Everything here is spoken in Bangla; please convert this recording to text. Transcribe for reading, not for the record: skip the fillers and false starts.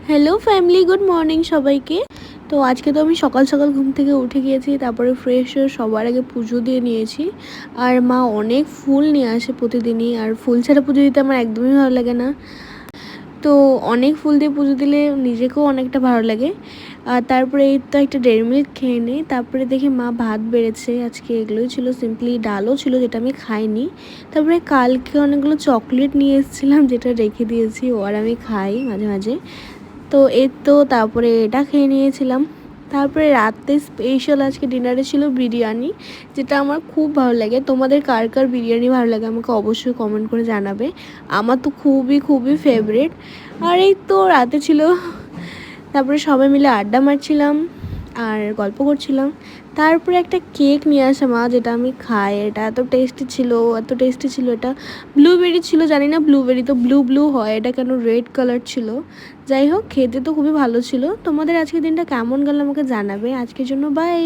হ্যালো ফ্যামিলি, গুড মর্নিং সবাইকে। তো আজকে তো আমি সকাল সকাল ঘুম থেকে উঠে গিয়েছি, তারপরে ফ্রেশ হয়ে সবার আগে পুজো দিয়ে নিয়েছি। আর মা অনেক ফুল নিয়ে আসে প্রতিদিনই, আর ফুল ছাড়া পুজো দিতে আমার একদমই ভালো লাগে না। তো অনেক ফুল দিয়ে পুজো দিলে নিজেকেও অনেকটা ভালো লাগে। আর তারপরে এই তো একটা ডেয়ারি মিল্ক খেয়ে নিই, তারপরে দেখি মা ভাত বেড়েছে। আজকে এগুলোই ছিল, সিম্পলি ডালও ছিল যেটা আমি খাইনি। তারপরে কালকে অনেকগুলো চকলেট নিয়ে এসেছিলাম যেটা রেখে দিয়েছি, ও আর আমি খাই মাঝে মাঝে। তো এই তো তারপরে এটা খেয়ে নিয়েছিলাম। তারপরে রাতে স্পেশাল আজকে ডিনারে ছিল বিরিয়ানি, যেটা আমার খুব ভালো লাগে। তোমাদের কার কার বিরিয়ানি ভালো লাগে আমাকে অবশ্যই কমেন্ট করে জানাবে। আমার তো খুবই খুবই ফেভারিট। আর এই তো রাতে ছিল, তারপরে সবাই মিলে আড্ডা মারছিলাম আর গল্প করছিলাম। তারপরে একটা কেক নিয়ে আসা মা, যেটা আমি খাই। এটা এত টেস্টি ছিল, এত টেস্টি ছিল। এটা ব্লুবেরি ছিল, জানি না ব্লুবেরি তো ব্লু ব্লু হয়, এটা কেন রেড কালার ছিল। যাই হোক, খেতে তো খুবই ভালো ছিল। তোমাদের আজকের দিনটা কেমন গেল আমাকে জানাবে। আজকের জন্য বাই।